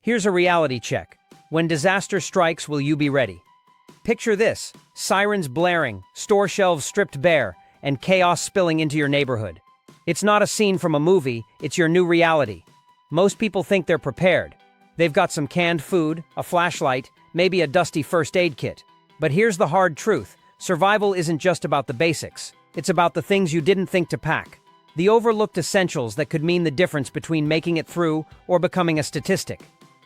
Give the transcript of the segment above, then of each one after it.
Here's a reality check. When disaster strikes, will you be ready? Picture this: sirens blaring, store shelves stripped bare, and chaos spilling into your neighborhood. It's not a scene from a movie, it's your new reality. Most people think they're prepared. They've got some canned food, a flashlight, maybe a dusty first aid kit. But here's the hard truth: survival isn't just about the basics. It's about the things you didn't think to pack. The overlooked essentials that could mean the difference between making it through or becoming a statistic.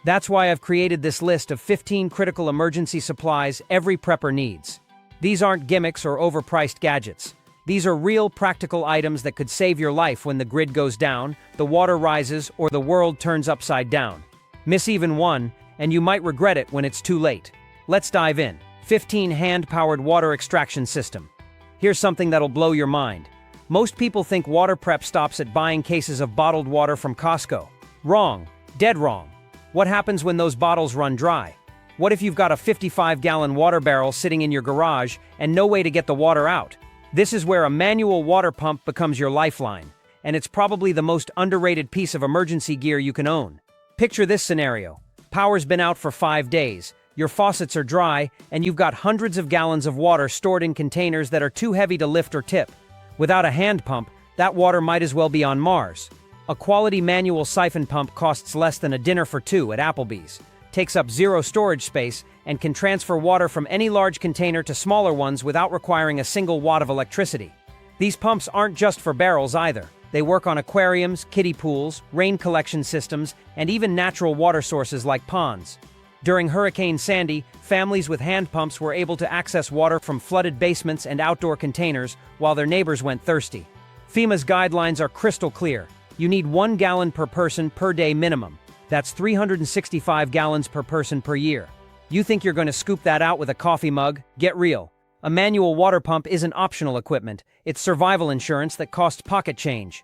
That's why I've created this list of 15 critical emergency supplies every prepper needs. These aren't gimmicks or overpriced gadgets. These are real practical items that could save your life when the grid goes down, the water rises, or the world turns upside down. Miss even one, and you might regret it when it's too late. Let's dive in. 15 hand-powered water extraction system. Here's something that'll blow your mind. Most people think water prep stops at buying cases of bottled water from Costco. Wrong. Dead wrong. What happens when those bottles run dry? What if you've got a 55-gallon water barrel sitting in your garage and no way to get the water out? This is where a manual water pump becomes your lifeline, and it's probably the most underrated piece of emergency gear you can own. Picture this scenario. Power's been out for 5 days, your faucets are dry, and you've got hundreds of gallons of water stored in containers that are too heavy to lift or tip. Without a hand pump, that water might as well be on Mars. A quality manual siphon pump costs less than a dinner for two at Applebee's, takes up zero storage space, and can transfer water from any large container to smaller ones without requiring a single watt of electricity. These pumps aren't just for barrels either. They work on aquariums, kiddie pools, rain collection systems, and even natural water sources like ponds. During Hurricane Sandy, families with hand pumps were able to access water from flooded basements and outdoor containers while their neighbors went thirsty. FEMA's guidelines are crystal clear. You need 1 gallon per person per day minimum. That's 365 gallons per person per year. You think you're going to scoop that out with a coffee mug? Get real. A manual water pump isn't optional equipment. It's survival insurance that costs pocket change.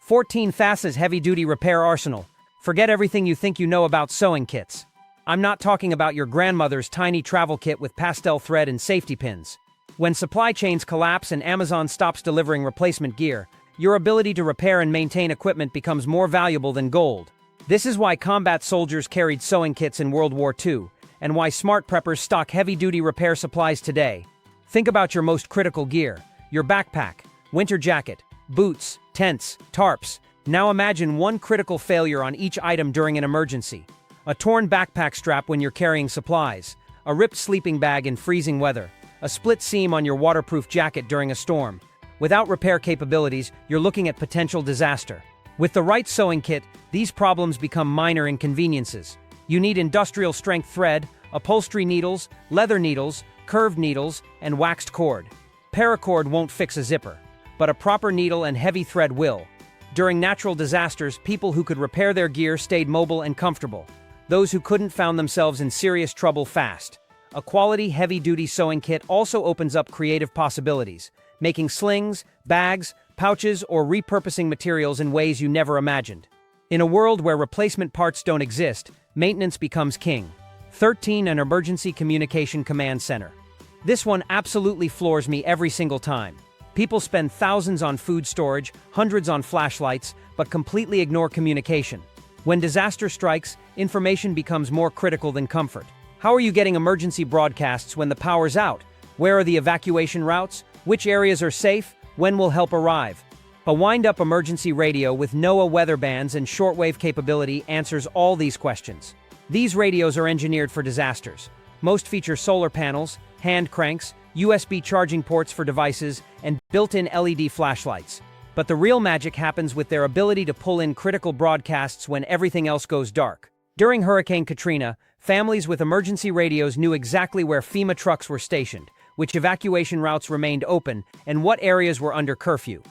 14 FASA's heavy-duty repair arsenal. Forget everything you think you know about sewing kits. I'm not talking about your grandmother's tiny travel kit with pastel thread and safety pins. When supply chains collapse and Amazon stops delivering replacement gear, your ability to repair and maintain equipment becomes more valuable than gold. This is why combat soldiers carried sewing kits in World War II, and why smart preppers stock heavy-duty repair supplies today. Think about your most critical gear: your backpack, winter jacket, boots, tents, tarps. Now imagine one critical failure on each item during an emergency. A torn backpack strap when you're carrying supplies, a ripped sleeping bag in freezing weather, a split seam on your waterproof jacket during a storm. Without repair capabilities, you're looking at potential disaster. With the right sewing kit, these problems become minor inconveniences. You need industrial-strength thread, upholstery needles, leather needles, curved needles, and waxed cord. Paracord won't fix a zipper, but a proper needle and heavy thread will. During natural disasters, people who could repair their gear stayed mobile and comfortable. Those who couldn't found themselves in serious trouble fast. A quality heavy-duty sewing kit also opens up creative possibilities, making slings, bags, pouches, or repurposing materials in ways you never imagined. In a world where replacement parts don't exist, maintenance becomes king. 13. An emergency communication command center. This one absolutely floors me every single time. People spend thousands on food storage, hundreds on flashlights, but completely ignore communication. When disaster strikes, information becomes more critical than comfort. How are you getting emergency broadcasts when the power's out? Where are the evacuation routes? Which areas are safe? When will help arrive? A wind-up emergency radio with NOAA weather bands and shortwave capability answers all these questions. These radios are engineered for disasters. Most feature solar panels, hand cranks, USB charging ports for devices, and built-in LED flashlights. But the real magic happens with their ability to pull in critical broadcasts when everything else goes dark. During Hurricane Katrina, families with emergency radios knew exactly where FEMA trucks were stationed, which evacuation routes remained open, and what areas were under curfew.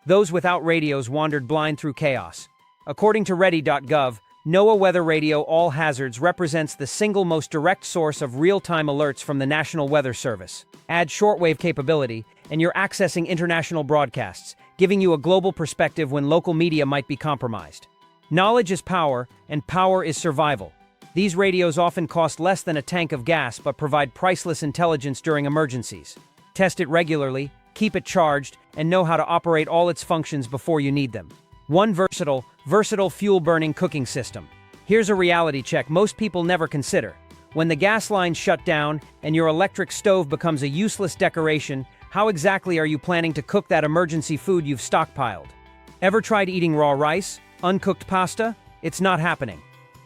Those without radios wandered blind through chaos. According to ready.gov, NOAA Weather Radio All Hazards represents the single most direct source of real-time alerts from the National Weather Service. Add shortwave capability, and you're accessing international broadcasts, giving you a global perspective when local media might be compromised. Knowledge is power, and power is survival. These radios often cost less than a tank of gas but provide priceless intelligence during emergencies. Test it regularly, keep it charged, and know how to operate all its functions before you need them. One versatile fuel-burning cooking system. Here's a reality check most people never consider. When the gas lines shut down and your electric stove becomes a useless decoration, how exactly are you planning to cook that emergency food you've stockpiled? Ever tried eating raw rice? Uncooked pasta? It's not happening.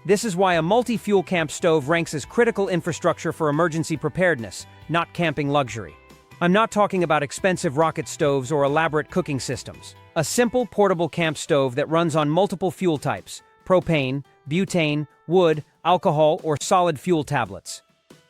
This is why a multi-fuel camp stove ranks as critical infrastructure for emergency preparedness, not camping luxury. I'm not talking about expensive rocket stoves or elaborate cooking systems. A simple, portable camp stove that runs on multiple fuel types: propane, butane, wood, alcohol, or solid fuel tablets.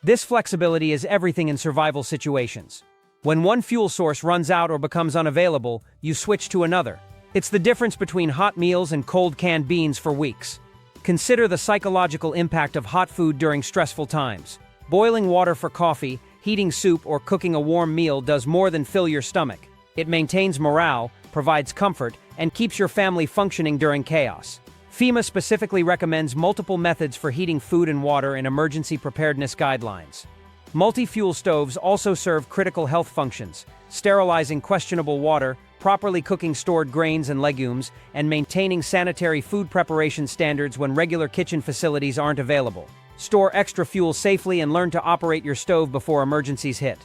This flexibility is everything in survival situations. When one fuel source runs out or becomes unavailable, you switch to another. It's the difference between hot meals and cold canned beans for weeks. Consider the psychological impact of hot food during stressful times. Boiling water for coffee, heating soup, or cooking a warm meal does more than fill your stomach. It maintains morale, provides comfort, and keeps your family functioning during chaos. FEMA specifically recommends multiple methods for heating food and water in emergency preparedness guidelines. Multi-fuel stoves also serve critical health functions, sterilizing questionable water, properly cooking stored grains and legumes, and maintaining sanitary food preparation standards when regular kitchen facilities aren't available. Store extra fuel safely and learn to operate your stove before emergencies hit.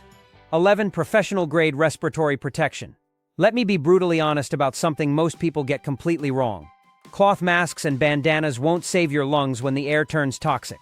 11. Professional-grade respiratory protection. Let me be brutally honest about something most people get completely wrong. Cloth masks and bandanas won't save your lungs when the air turns toxic.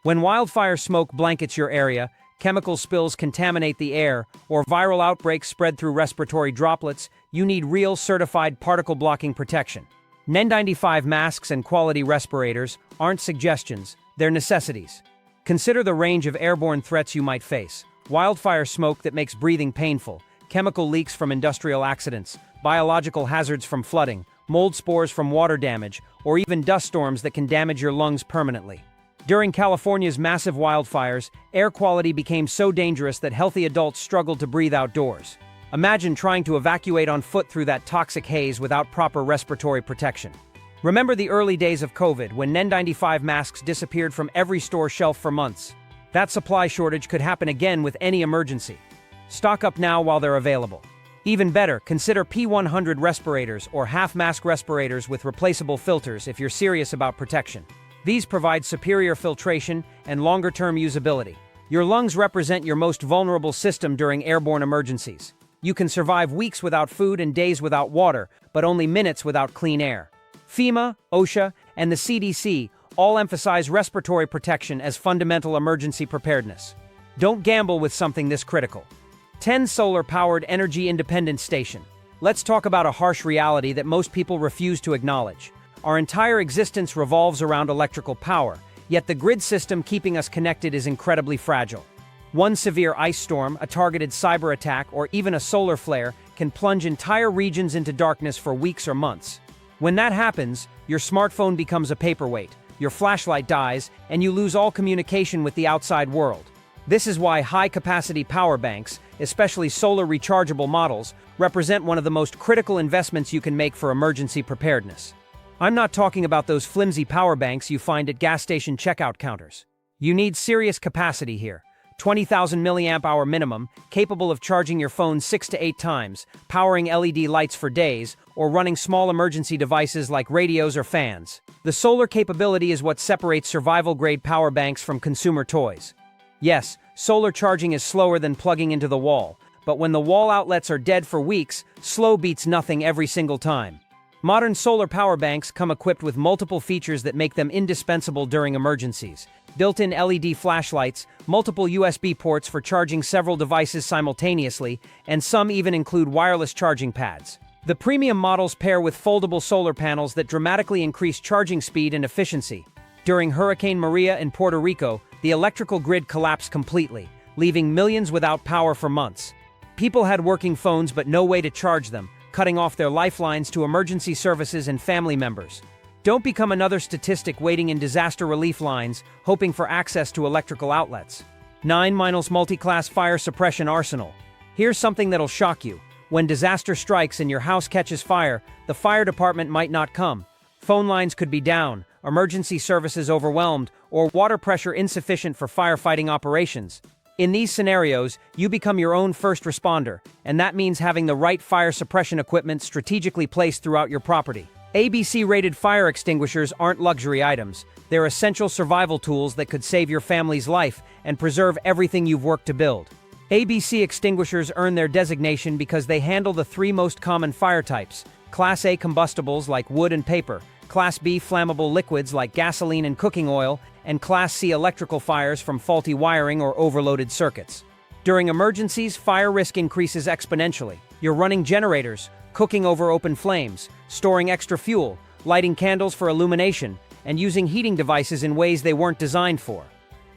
When wildfire smoke blankets your area, chemical spills contaminate the air, or viral outbreaks spread through respiratory droplets, you need real certified particle-blocking protection. N95 masks and quality respirators aren't suggestions, they're necessities. Consider the range of airborne threats you might face: wildfire smoke that makes breathing painful, chemical leaks from industrial accidents, biological hazards from flooding, mold spores from water damage, or even dust storms that can damage your lungs permanently. During California's massive wildfires, air quality became so dangerous that healthy adults struggled to breathe outdoors. Imagine trying to evacuate on foot through that toxic haze without proper respiratory protection. Remember the early days of COVID, when N95 masks disappeared from every store shelf for months? That supply shortage could happen again with any emergency. Stock up now while they're available. Even better, consider P100 respirators or half-mask respirators with replaceable filters if you're serious about protection. These provide superior filtration and longer-term usability. Your lungs represent your most vulnerable system during airborne emergencies. You can survive weeks without food and days without water, but only minutes without clean air. FEMA, OSHA, and the CDC all emphasize respiratory protection as fundamental emergency preparedness. Don't gamble with something this critical. 10. Solar-powered energy-independent station. Let's talk about a harsh reality that most people refuse to acknowledge. Our entire existence revolves around electrical power, yet the grid system keeping us connected is incredibly fragile. One severe ice storm, a targeted cyber attack, or even a solar flare can plunge entire regions into darkness for weeks or months. When that happens, your smartphone becomes a paperweight, your flashlight dies, and you lose all communication with the outside world. This is why high-capacity power banks, especially solar rechargeable models, represent one of the most critical investments you can make for emergency preparedness. I'm not talking about those flimsy power banks you find at gas station checkout counters. You need serious capacity here. 20,000 milliamp hour minimum, capable of charging your phone 6 to 8 times, powering LED lights for days, or running small emergency devices like radios or fans. The solar capability is what separates survival-grade power banks from consumer toys. Yes, solar charging is slower than plugging into the wall, but when the wall outlets are dead for weeks, slow beats nothing every single time. Modern solar power banks come equipped with multiple features that make them indispensable during emergencies. Built-in LED flashlights, multiple USB ports for charging several devices simultaneously, and some even include wireless charging pads. The premium models pair with foldable solar panels that dramatically increase charging speed and efficiency. During Hurricane Maria in Puerto Rico, the electrical grid collapsed completely, leaving millions without power for months. People had working phones but no way to charge them, cutting off their lifelines to emergency services and family members. Don't become another statistic waiting in disaster relief lines, hoping for access to electrical outlets. 9. Multiclass fire suppression arsenal. Here's something that'll shock you. When disaster strikes and your house catches fire, the fire department might not come. Phone lines could be down, emergency services overwhelmed, or water pressure insufficient for firefighting operations. In these scenarios, you become your own first responder, and that means having the right fire suppression equipment strategically placed throughout your property. ABC-rated fire extinguishers aren't luxury items. They're essential survival tools that could save your family's life and preserve everything you've worked to build. ABC extinguishers earn their designation because they handle the three most common fire types: Class A combustibles like wood and paper, Class B flammable liquids like gasoline and cooking oil, and Class C electrical fires from faulty wiring or overloaded circuits. During emergencies, fire risk increases exponentially. You're running generators, cooking over open flames, storing extra fuel, lighting candles for illumination, and using heating devices in ways they weren't designed for.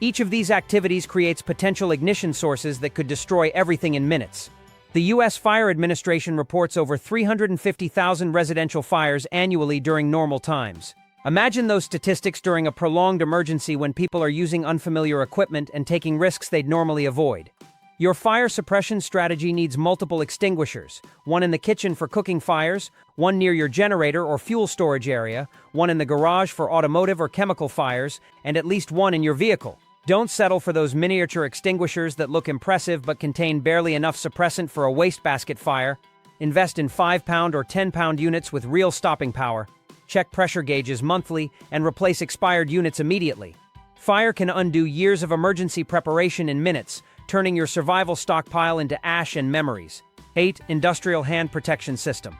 Each of these activities creates potential ignition sources that could destroy everything in minutes. The U.S. Fire Administration reports over 350,000 residential fires annually during normal times. Imagine those statistics during a prolonged emergency when people are using unfamiliar equipment and taking risks they'd normally avoid. Your fire suppression strategy needs multiple extinguishers, one in the kitchen for cooking fires, one near your generator or fuel storage area, one in the garage for automotive or chemical fires, and at least one in your vehicle. Don't settle for those miniature extinguishers that look impressive but contain barely enough suppressant for a wastebasket fire. Invest in 5-pound or 10-pound units with real stopping power. Check pressure gauges monthly and replace expired units immediately. Fire can undo years of emergency preparation in minutes, turning your survival stockpile into ash and memories. 8. Industrial Hand Protection System.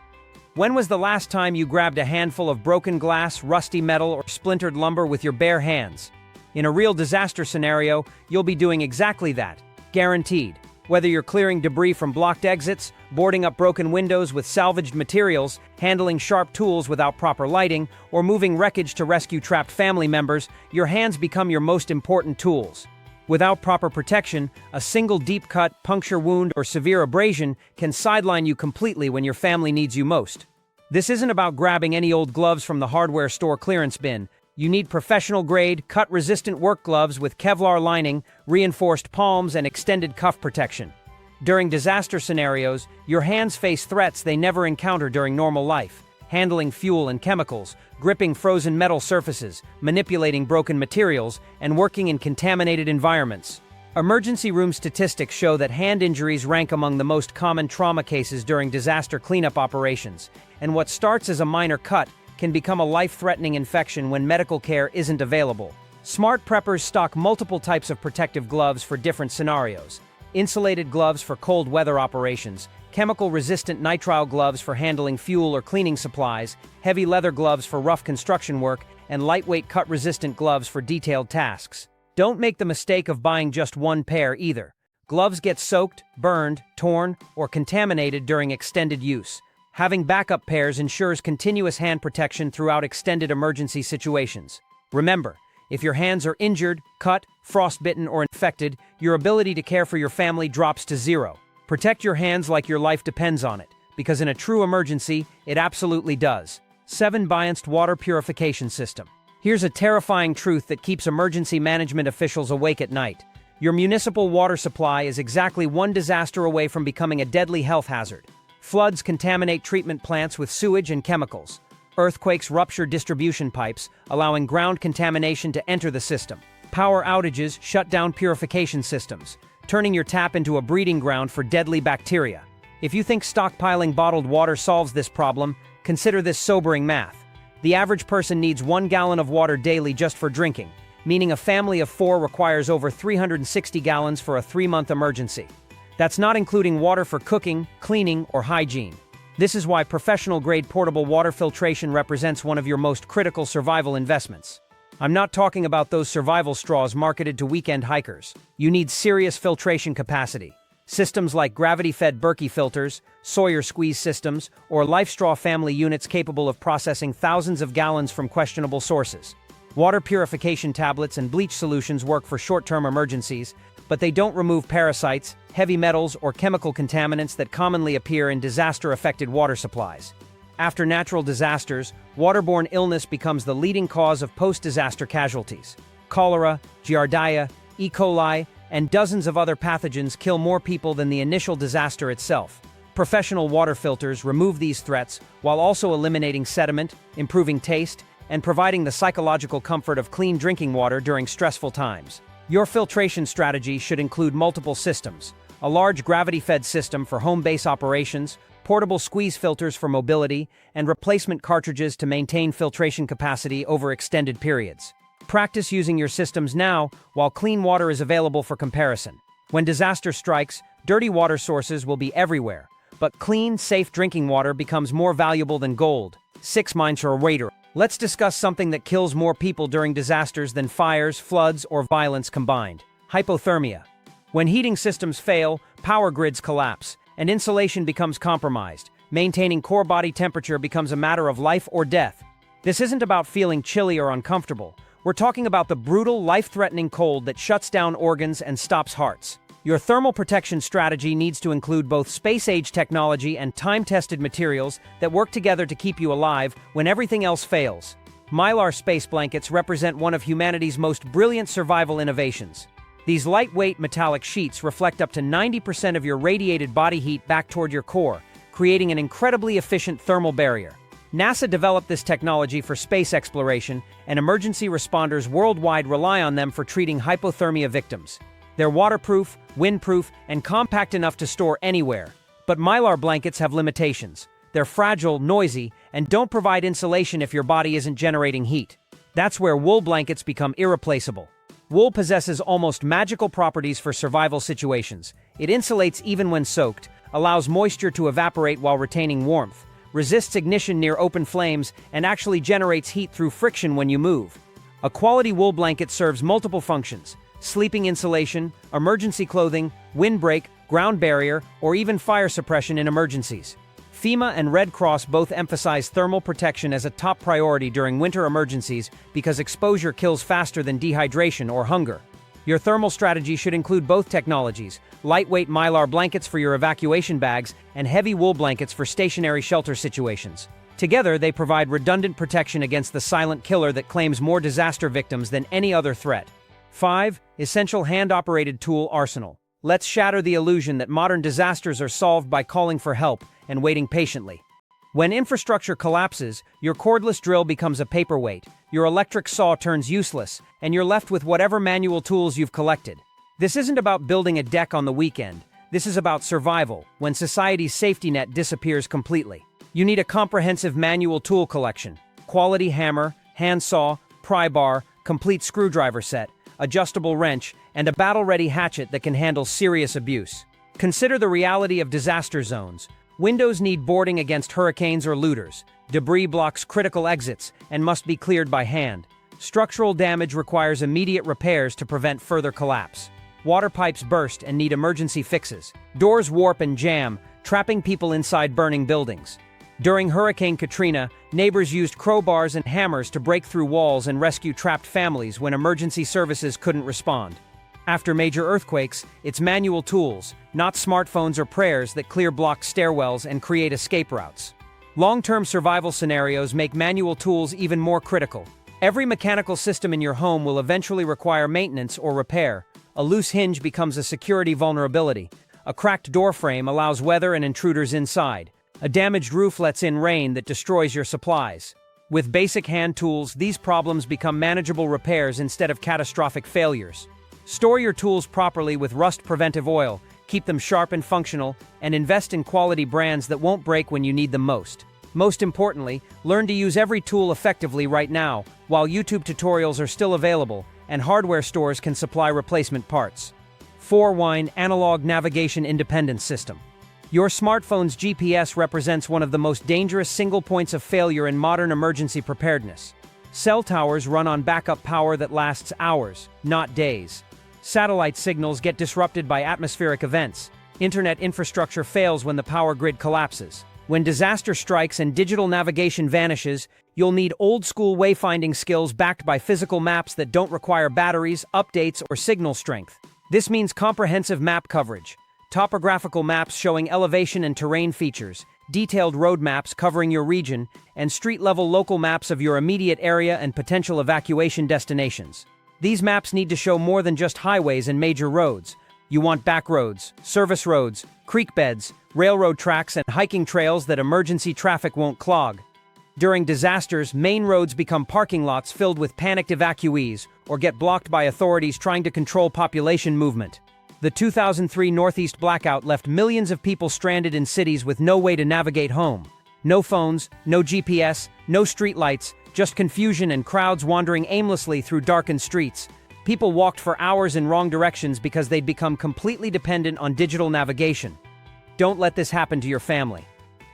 When was the last time you grabbed a handful of broken glass, rusty metal, or splintered lumber with your bare hands? In a real disaster scenario, you'll be doing exactly that. Guaranteed. Whether you're clearing debris from blocked exits, boarding up broken windows with salvaged materials, handling sharp tools without proper lighting, or moving wreckage to rescue trapped family members, your hands become your most important tools. Without proper protection, a single deep cut, puncture wound, or severe abrasion can sideline you completely when your family needs you most. This isn't about grabbing any old gloves from the hardware store clearance bin. You need professional-grade, cut-resistant work gloves with Kevlar lining, reinforced palms, and extended cuff protection. During disaster scenarios, your hands face threats they never encounter during normal life: handling fuel and chemicals, gripping frozen metal surfaces, manipulating broken materials, and working in contaminated environments. Emergency room statistics show that hand injuries rank among the most common trauma cases during disaster cleanup operations, and what starts as a minor cut can become a life-threatening infection when medical care isn't available. Smart preppers stock multiple types of protective gloves for different scenarios: insulated gloves for cold weather operations, chemical-resistant nitrile gloves for handling fuel or cleaning supplies, heavy leather gloves for rough construction work, and lightweight cut-resistant gloves for detailed tasks. Don't make the mistake of buying just one pair either. Gloves get soaked, burned, torn, or contaminated during extended use. Having backup pairs ensures continuous hand protection throughout extended emergency situations. Remember, if your hands are injured, cut, frostbitten, or infected, your ability to care for your family drops to zero. Protect your hands like your life depends on it, because in a true emergency, it absolutely does. 7. Isnt Water Purification System. Here's a terrifying truth that keeps emergency management officials awake at night. Your municipal water supply is exactly one disaster away from becoming a deadly health hazard. Floods contaminate treatment plants with sewage and chemicals. Earthquakes rupture distribution pipes, allowing ground contamination to enter the system. Power outages shut down purification systems, turning your tap into a breeding ground for deadly bacteria. If you think stockpiling bottled water solves this problem, consider this sobering math. The average person needs 1 gallon of water daily just for drinking, meaning a family of 4 requires over 360 gallons for a 3-month emergency. That's not including water for cooking, cleaning, or hygiene. This is why professional-grade portable water filtration represents one of your most critical survival investments. I'm not talking about those survival straws marketed to weekend hikers. You need serious filtration capacity. Systems like gravity-fed Berkey filters, Sawyer squeeze systems, or LifeStraw family units capable of processing thousands of gallons from questionable sources. Water purification tablets and bleach solutions work for short-term emergencies, but they don't remove parasites, heavy metals, or chemical contaminants that commonly appear in disaster-affected water supplies. After natural disasters, waterborne illness becomes the leading cause of post-disaster casualties. Cholera, Giardia, E. coli, and dozens of other pathogens kill more people than the initial disaster itself. Professional water filters remove these threats while also eliminating sediment, improving taste, and providing the psychological comfort of clean drinking water during stressful times. Your filtration strategy should include multiple systems: a large gravity-fed system for home base operations, portable squeeze filters for mobility, and replacement cartridges to maintain filtration capacity over extended periods. Practice using your systems now while clean water is available for comparison. When disaster strikes, dirty water sources will be everywhere, but clean, safe drinking water becomes more valuable than gold. 6 mines for a waiter. Let's discuss something that kills more people during disasters than fires, floods, or violence combined. Hypothermia. When heating systems fail, power grids collapse, and insulation becomes compromised. Maintaining core body temperature becomes a matter of life or death. This isn't about feeling chilly or uncomfortable. We're talking about the brutal, life-threatening cold that shuts down organs and stops hearts. Your thermal protection strategy needs to include both space-age technology and time-tested materials that work together to keep you alive when everything else fails. Mylar space blankets represent one of humanity's most brilliant survival innovations. These lightweight metallic sheets reflect up to 90% of your radiated body heat back toward your core, creating an incredibly efficient thermal barrier. NASA developed this technology for space exploration, and emergency responders worldwide rely on them for treating hypothermia victims. They're waterproof, windproof, and compact enough to store anywhere. But Mylar blankets have limitations. They're fragile, noisy, and don't provide insulation if your body isn't generating heat. That's where wool blankets become irreplaceable. Wool possesses almost magical properties for survival situations. It insulates even when soaked, allows moisture to evaporate while retaining warmth, resists ignition near open flames, and actually generates heat through friction when you move. A quality wool blanket serves multiple functions: sleeping insulation, emergency clothing, windbreak, ground barrier, or even fire suppression in emergencies. FEMA and Red Cross both emphasize thermal protection as a top priority during winter emergencies because exposure kills faster than dehydration or hunger. Your thermal strategy should include both technologies: lightweight Mylar blankets for your evacuation bags and heavy wool blankets for stationary shelter situations. Together, they provide redundant protection against the silent killer that claims more disaster victims than any other threat. 5. Essential hand-operated tool arsenal. Let's shatter the illusion that modern disasters are solved by calling for help and waiting patiently. When infrastructure collapses, your cordless drill becomes a paperweight, your electric saw turns useless, and you're left with whatever manual tools you've collected. This isn't about building a deck on the weekend. This is about survival, when society's safety net disappears completely. You need a comprehensive manual tool collection: quality hammer, handsaw, pry bar, complete screwdriver set, adjustable wrench, and a battle-ready hatchet that can handle serious abuse. Consider the reality of disaster zones. Windows need boarding against hurricanes or looters. Debris blocks critical exits and must be cleared by hand. Structural damage requires immediate repairs to prevent further collapse. Water pipes burst and need emergency fixes. Doors warp and jam, trapping people inside burning buildings. During Hurricane Katrina, neighbors used crowbars and hammers to break through walls and rescue trapped families when emergency services couldn't respond. After major earthquakes, it's manual tools, not smartphones or prayers, that clear blocked stairwells and create escape routes. Long-term survival scenarios make manual tools even more critical. Every mechanical system in your home will eventually require maintenance or repair. A loose hinge becomes a security vulnerability. A cracked door frame allows weather and intruders inside. A damaged roof lets in rain that destroys your supplies. With basic hand tools, these problems become manageable repairs instead of catastrophic failures. Store your tools properly with rust-preventive oil, keep them sharp and functional, and invest in quality brands that won't break when you need them most. Most importantly, learn to use every tool effectively right now, while YouTube tutorials are still available, and hardware stores can supply replacement parts. 4. Analog Navigation Independence System. Your smartphone's GPS represents one of the most dangerous single points of failure in modern emergency preparedness. Cell towers run on backup power that lasts hours, not days. Satellite signals get disrupted by atmospheric events. Internet infrastructure fails when the power grid collapses. When disaster strikes and digital navigation vanishes, you'll need old-school wayfinding skills backed by physical maps that don't require batteries, updates, or signal strength. This means comprehensive map coverage. Topographical maps showing elevation and terrain features, detailed road maps covering your region, and street-level local maps of your immediate area and potential evacuation destinations. These maps need to show more than just highways and major roads. You want back roads, service roads, creek beds, railroad tracks, and hiking trails that emergency traffic won't clog. During disasters, main roads become parking lots filled with panicked evacuees or get blocked by authorities trying to control population movement. The 2003 Northeast blackout left millions of people stranded in cities with no way to navigate home. No phones, no GPS, no streetlights, just confusion and crowds wandering aimlessly through darkened streets. People walked for hours in wrong directions because they'd become completely dependent on digital navigation. Don't let this happen to your family.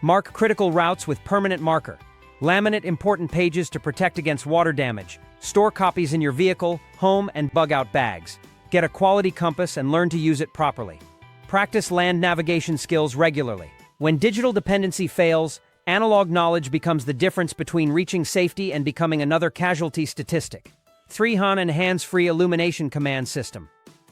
Mark critical routes with permanent marker. Laminate important pages to protect against water damage. Store copies in your vehicle, home, and bug-out bags. Get a quality compass and learn to use it properly. Practice land navigation skills regularly. When digital dependency fails, analog knowledge becomes the difference between reaching safety and becoming another casualty statistic. 3 and HandsFree Illumination command system.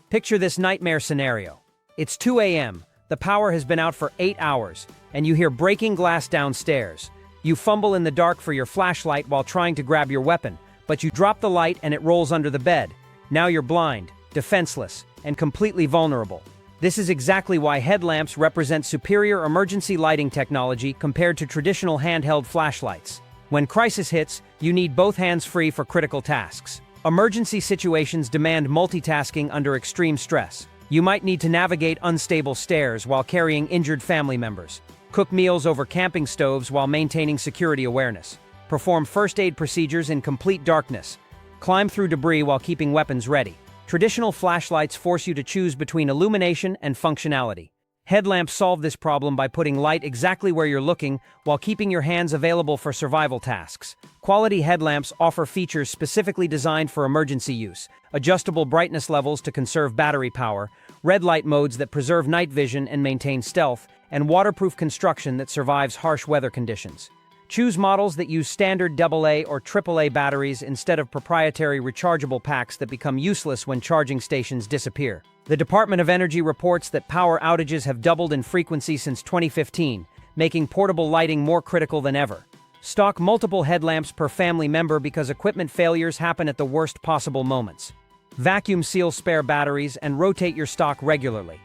Picture this nightmare scenario. It's 2 a.m., the power has been out for 8 hours, and you hear breaking glass downstairs. You fumble in the dark for your flashlight while trying to grab your weapon, but you drop the light and it rolls under the bed. Now you're blind, defenseless, and completely vulnerable. This is exactly why headlamps represent superior emergency lighting technology compared to traditional handheld flashlights. When crisis hits, you need both hands free for critical tasks. Emergency situations demand multitasking under extreme stress. You might need to navigate unstable stairs while carrying injured family members. Cook meals over camping stoves while maintaining security awareness. Perform first aid procedures in complete darkness. Climb through debris while keeping weapons ready. Traditional flashlights force you to choose between illumination and functionality. Headlamps solve this problem by putting light exactly where you're looking while keeping your hands available for survival tasks. Quality headlamps offer features specifically designed for emergency use: adjustable brightness levels to conserve battery power, red light modes that preserve night vision and maintain stealth, and waterproof construction that survives harsh weather conditions. Choose models that use standard AA or AAA batteries instead of proprietary rechargeable packs that become useless when charging stations disappear. The Department of Energy reports that power outages have doubled in frequency since 2015, making portable lighting more critical than ever. Stock multiple headlamps per family member because equipment failures happen at the worst possible moments. Vacuum seal spare batteries and rotate your stock regularly.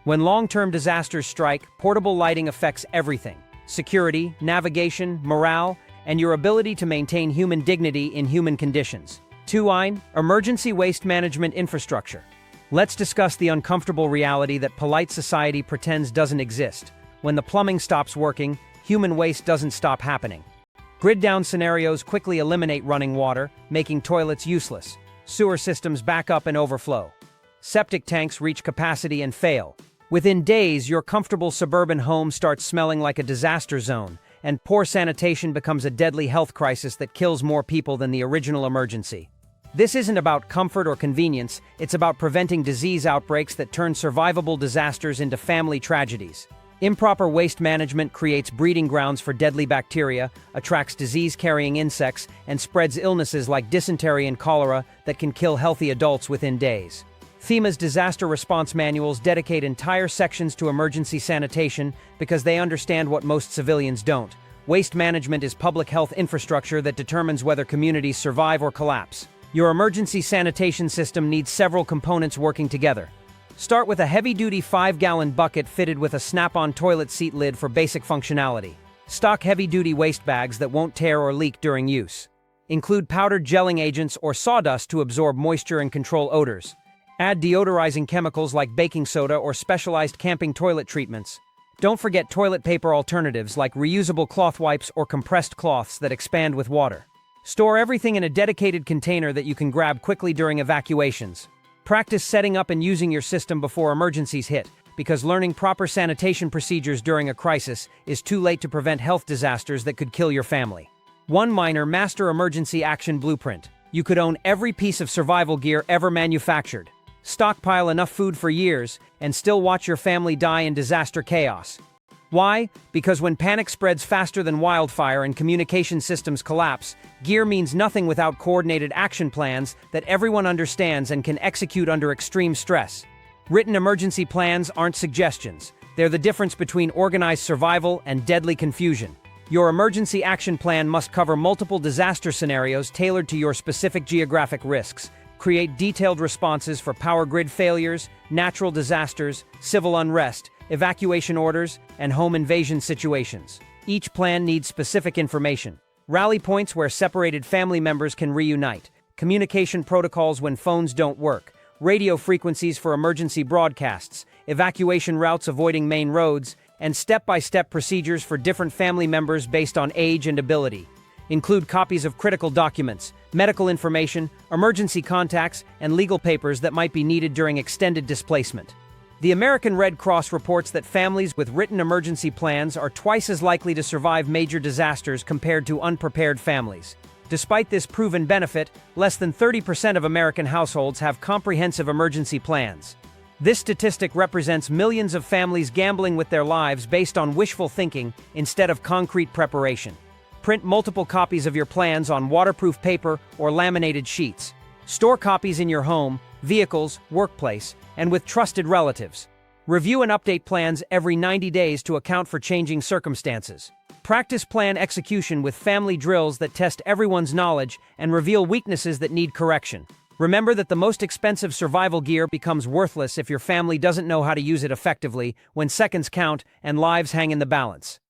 When long-term disasters strike, portable lighting affects everything: security, navigation, morale, and your ability to maintain human dignity in human conditions. 2. Emergency waste management infrastructure. Let's discuss the uncomfortable reality that polite society pretends doesn't exist. When the plumbing stops working, human waste doesn't stop happening. Grid-down scenarios quickly eliminate running water, making toilets useless. Sewer systems back up and overflow. Septic tanks reach capacity and fail. Within days, your comfortable suburban home starts smelling like a disaster zone, and poor sanitation becomes a deadly health crisis that kills more people than the original emergency. This isn't about comfort or convenience, it's about preventing disease outbreaks that turn survivable disasters into family tragedies. Improper waste management creates breeding grounds for deadly bacteria, attracts disease-carrying insects, and spreads illnesses like dysentery and cholera that can kill healthy adults within days. FEMA's disaster response manuals dedicate entire sections to emergency sanitation because they understand what most civilians don't. Waste management is public health infrastructure that determines whether communities survive or collapse. Your emergency sanitation system needs several components working together. Start with a heavy-duty 5-gallon bucket fitted with a snap-on toilet seat lid for basic functionality. Stock heavy-duty waste bags that won't tear or leak during use. Include powdered gelling agents or sawdust to absorb moisture and control odors. Add deodorizing chemicals like baking soda or specialized camping toilet treatments. Don't forget toilet paper alternatives like reusable cloth wipes or compressed cloths that expand with water. Store everything in a dedicated container that you can grab quickly during evacuations. Practice setting up and using your system before emergencies hit, because learning proper sanitation procedures during a crisis is too late to prevent health disasters that could kill your family. 1 Master Emergency Action Blueprint. You could own every piece of survival gear ever manufactured. Stockpile enough food for years, and still watch your family die in disaster chaos. Why? Because when panic spreads faster than wildfire and communication systems collapse, gear means nothing without coordinated action plans that everyone understands and can execute under extreme stress. Written emergency plans aren't suggestions. They're the difference between organized survival and deadly confusion. Your emergency action plan must cover multiple disaster scenarios tailored to your specific geographic risks. Create detailed responses for power grid failures, natural disasters, civil unrest, evacuation orders, and home invasion situations. Each plan needs specific information. Rally points where separated family members can reunite. Communication protocols when phones don't work. Radio frequencies for emergency broadcasts. Evacuation routes avoiding main roads. And step-by-step procedures for different family members based on age and ability. Include copies of critical documents, medical information, emergency contacts, and legal papers that might be needed during extended displacement. The American Red Cross reports that families with written emergency plans are twice as likely to survive major disasters compared to unprepared families. Despite this proven benefit, less than 30% of American households have comprehensive emergency plans. This statistic represents millions of families gambling with their lives based on wishful thinking instead of concrete preparation. Print multiple copies of your plans on waterproof paper or laminated sheets. Store copies in your home, vehicles, workplace, and with trusted relatives. Review and update plans every 90 days to account for changing circumstances. Practice plan execution with family drills that test everyone's knowledge and reveal weaknesses that need correction. Remember that the most expensive survival gear becomes worthless if your family doesn't know how to use it effectively when seconds count and lives hang in the balance.